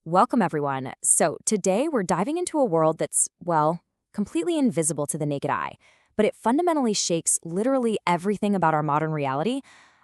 Welcome, everyone. So, today we're diving into a world that's, well, completely invisible to the naked eye, but it fundamentally shakes literally everything about our modern reality.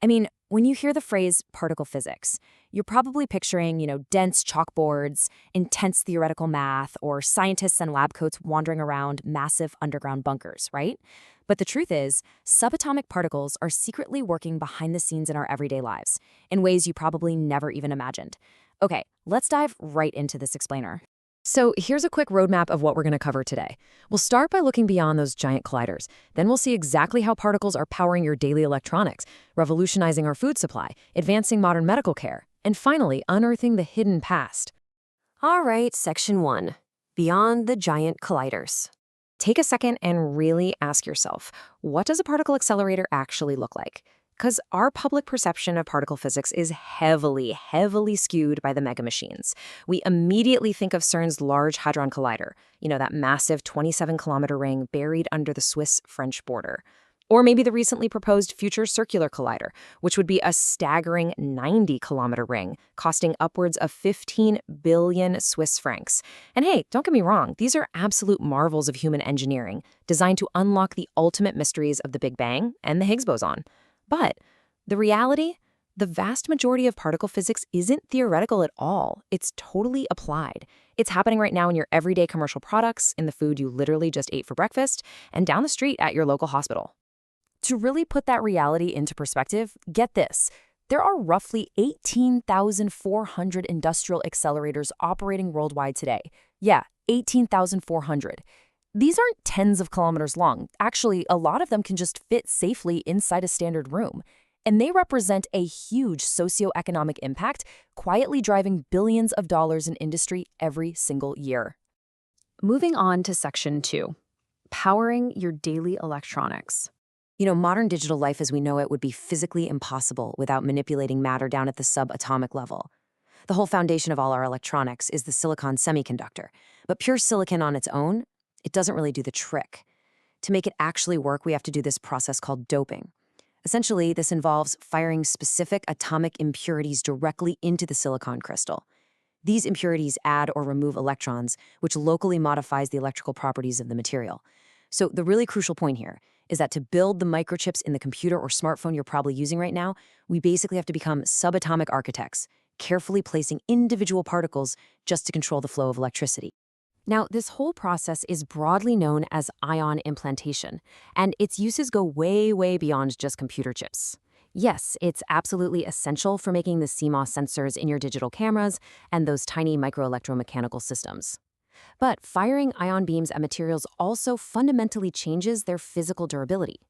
I mean, when you hear the phrase particle physics, you're probably picturing, dense chalkboards, intense theoretical math, or scientists in lab coats wandering around massive underground bunkers, right? But the truth is, subatomic particles are secretly working behind the scenes in our everyday lives, in ways you probably never even imagined. Okay, let's dive right into this explainer. So here's a quick roadmap of what we're going to cover today. We'll start by looking beyond those giant colliders. Then we'll see exactly how particles are powering your daily electronics, revolutionizing our food supply, advancing modern medical care, and finally, unearthing the hidden past. All right, Section 1. Beyond the giant colliders. Take a second and really ask yourself, what does a particle accelerator actually look like? Because our public perception of particle physics is heavily, heavily skewed by the mega machines. We immediately think of CERN's Large Hadron Collider, that massive 27-kilometer ring buried under the Swiss-French border. Or maybe the recently proposed Future Circular Collider, which would be a staggering 90-kilometer ring, costing upwards of 15 billion Swiss francs. And hey, don't get me wrong, these are absolute marvels of human engineering, designed to unlock the ultimate mysteries of the Big Bang and the Higgs boson. But the reality, the vast majority of particle physics isn't theoretical at all. It's totally applied. It's happening right now in your everyday commercial products, in the food you literally just ate for breakfast, and down the street at your local hospital. To really put that reality into perspective, get this. There are roughly 18,400 industrial accelerators operating worldwide today. Yeah, 18,400. These aren't tens of kilometers long. Actually, a lot of them can just fit safely inside a standard room. And they represent a huge socioeconomic impact, quietly driving billions of dollars in industry every single year. Moving on to Section 2. Powering your daily electronics. Modern digital life as we know it would be physically impossible without manipulating matter down at the subatomic level. The whole foundation of all our electronics is the silicon semiconductor. But pure silicon on its own, it doesn't really do the trick. To make it actually work, we have to do this process called doping. Essentially, this involves firing specific atomic impurities directly into the silicon crystal. These impurities add or remove electrons, which locally modifies the electrical properties of the material. So the really crucial point here is that to build the microchips in the computer or smartphone you're probably using right now, we basically have to become subatomic architects, carefully placing individual particles just to control the flow of electricity. Now, this whole process is broadly known as ion implantation, and its uses go way, way beyond just computer chips. Yes, it's absolutely essential for making the CMOS sensors in your digital cameras and those tiny microelectromechanical systems. But firing ion beams at materials also fundamentally changes their physical durability.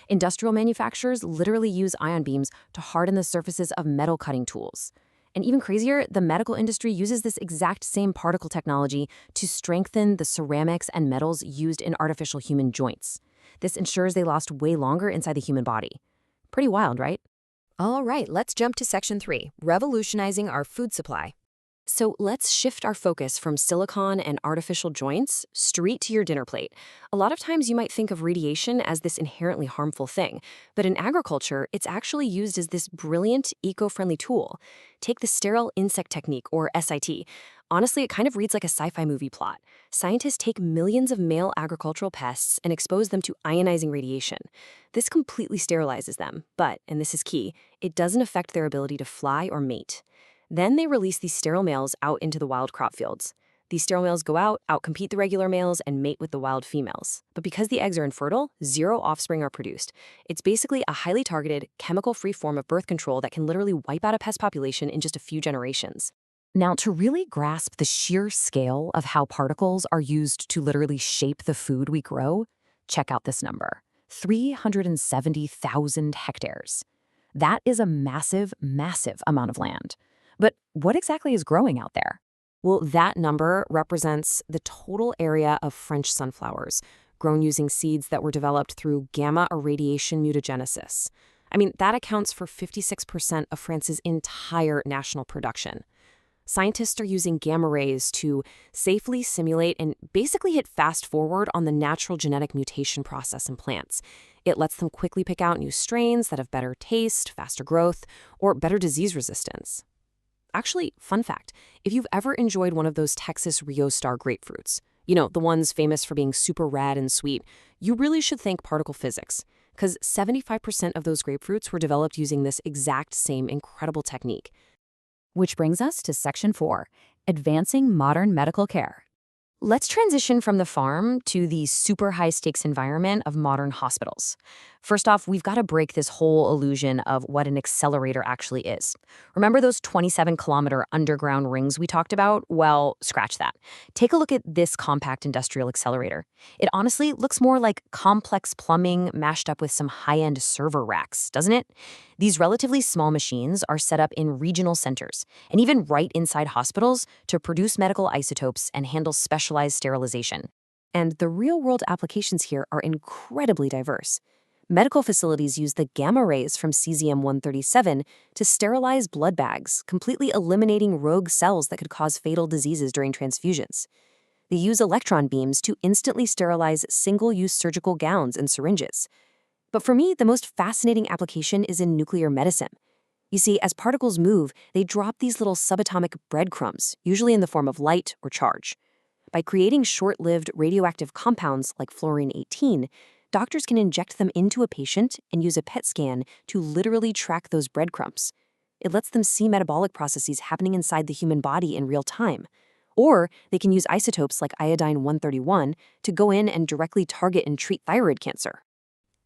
Industrial manufacturers literally use ion beams to harden the surfaces of metal cutting tools. And even crazier, the medical industry uses this exact same particle technology to strengthen the ceramics and metals used in artificial human joints. This ensures they last way longer inside the human body. Pretty wild, right? All right, let's jump to Section 3, revolutionizing our food supply. So let's shift our focus from silicon and artificial joints straight to your dinner plate. A lot of times you might think of radiation as this inherently harmful thing, but in agriculture, it's actually used as this brilliant, eco-friendly tool. Take the sterile insect technique, or SIT. Honestly, it kind of reads like a sci-fi movie plot. Scientists take millions of male agricultural pests and expose them to ionizing radiation. This completely sterilizes them, but, and this is key, it doesn't affect their ability to fly or mate. Then they release these sterile males out into the wild crop fields. These sterile males go out, outcompete the regular males, and mate with the wild females. But because the eggs are infertile, zero offspring are produced. It's basically a highly targeted, chemical-free form of birth control that can literally wipe out a pest population in just a few generations. Now, to really grasp the sheer scale of how particles are used to literally shape the food we grow, check out this number: 370,000 hectares. That is a massive, massive amount of land. But what exactly is growing out there? Well, that number represents the total area of French sunflowers, grown using seeds that were developed through gamma irradiation mutagenesis. I mean, that accounts for 56% of France's entire national production. Scientists are using gamma rays to safely simulate and basically hit fast forward on the natural genetic mutation process in plants. It lets them quickly pick out new strains that have better taste, faster growth, or better disease resistance. Actually, fun fact, if you've ever enjoyed one of those Texas Rio Star grapefruits, the ones famous for being super rad and sweet, you really should thank particle physics, because 75% of those grapefruits were developed using this exact same incredible technique. Which brings us to Section 4, Advancing Modern Medical Care. Let's transition from the farm to the super high-stakes environment of modern hospitals. First off, we've got to break this whole illusion of what an accelerator actually is. Remember those 27-kilometer underground rings we talked about? Well, scratch that. Take a look at this compact industrial accelerator. It honestly looks more like complex plumbing mashed up with some high-end server racks, doesn't it? These relatively small machines are set up in regional centers, and even right inside hospitals to produce medical isotopes and handle specialized sterilization. And the real-world applications here are incredibly diverse. Medical facilities use the gamma rays from cesium-137 to sterilize blood bags, completely eliminating rogue cells that could cause fatal diseases during transfusions. They use electron beams to instantly sterilize single-use surgical gowns and syringes. But for me, the most fascinating application is in nuclear medicine. You see, as particles move, they drop these little subatomic breadcrumbs, usually in the form of light or charge. By creating short-lived radioactive compounds like fluorine-18, doctors can inject them into a patient and use a PET scan to literally track those breadcrumbs. It lets them see metabolic processes happening inside the human body in real time. Or they can use isotopes like iodine-131 to go in and directly target and treat thyroid cancer.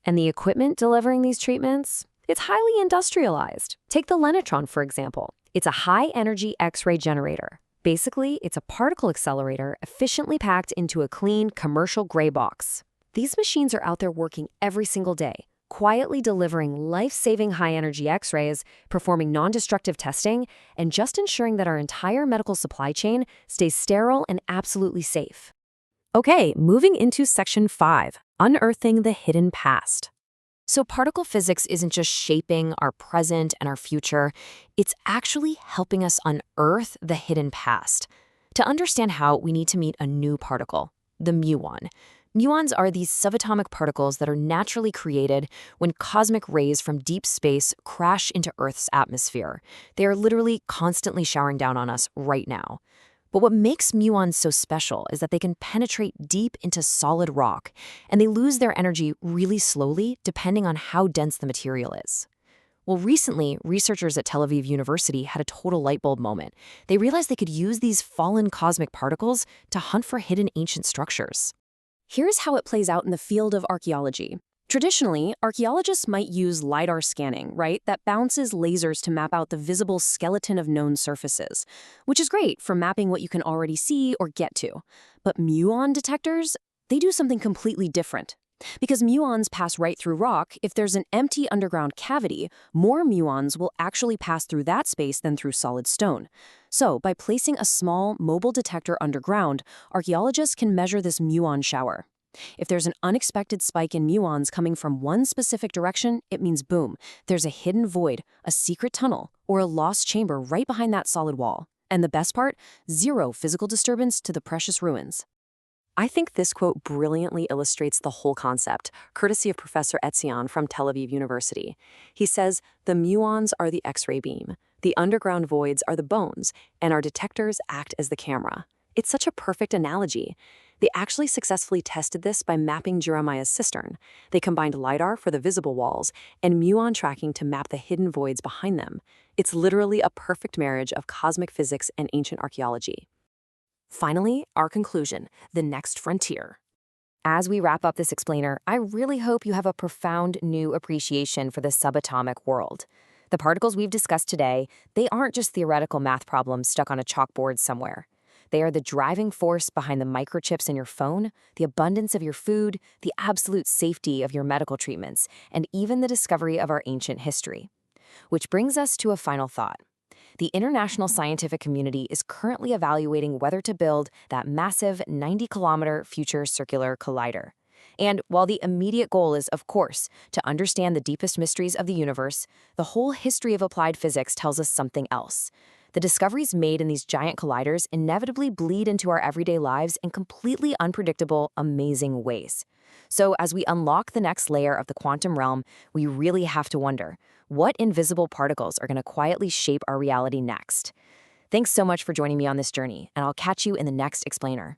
And the equipment delivering these treatments? It's highly industrialized. Take the Lenatron, for example. It's a high-energy X-ray generator. Basically, it's a particle accelerator efficiently packed into a clean, commercial gray box. These machines are out there working every single day, quietly delivering life-saving high-energy X-rays, performing non-destructive testing, and just ensuring that our entire medical supply chain stays sterile and absolutely safe. Okay, moving into Section 5, Unearthing the Hidden Past. So particle physics isn't just shaping our present and our future, it's actually helping us unearth the hidden past. To understand how, we need to meet a new particle, the muon. Muons are these subatomic particles that are naturally created when cosmic rays from deep space crash into Earth's atmosphere. They are literally constantly showering down on us right now. But what makes muons so special is that they can penetrate deep into solid rock, and they lose their energy really slowly depending on how dense the material is. Well, recently, researchers at Tel Aviv University had a total light bulb moment. They realized they could use these fallen cosmic particles to hunt for hidden ancient structures. Here's how it plays out in the field of archaeology. Traditionally, archaeologists might use LiDAR scanning, right? That bounces lasers to map out the visible skeleton of known surfaces, which is great for mapping what you can already see or get to. But muon detectors, they do something completely different. Because muons pass right through rock, if there's an empty underground cavity, more muons will actually pass through that space than through solid stone. So, by placing a small, mobile detector underground, archaeologists can measure this muon shower. If there's an unexpected spike in muons coming from one specific direction, it means boom, there's a hidden void, a secret tunnel, or a lost chamber right behind that solid wall. And the best part? Zero physical disturbance to the precious ruins. I think this quote brilliantly illustrates the whole concept, courtesy of Professor Etzion from Tel Aviv University. He says, the muons are the X-ray beam, the underground voids are the bones, and our detectors act as the camera. It's such a perfect analogy. They actually successfully tested this by mapping Jeremiah's cistern. They combined LiDAR for the visible walls and muon tracking to map the hidden voids behind them. It's literally a perfect marriage of cosmic physics and ancient archaeology. Finally, our conclusion, the next frontier. As we wrap up this explainer, I really hope you have a profound new appreciation for the subatomic world. The particles we've discussed today, they aren't just theoretical math problems stuck on a chalkboard somewhere. They are the driving force behind the microchips in your phone, the abundance of your food, the absolute safety of your medical treatments, and even the discovery of our ancient history. Which brings us to a final thought. The international scientific community is currently evaluating whether to build that massive 90-kilometer future circular collider. And while the immediate goal is, of course, to understand the deepest mysteries of the universe, the whole history of applied physics tells us something else. The discoveries made in these giant colliders inevitably bleed into our everyday lives in completely unpredictable, amazing ways. So as we unlock the next layer of the quantum realm, we really have to wonder, what invisible particles are going to quietly shape our reality next? Thanks so much for joining me on this journey, and I'll catch you in the next explainer.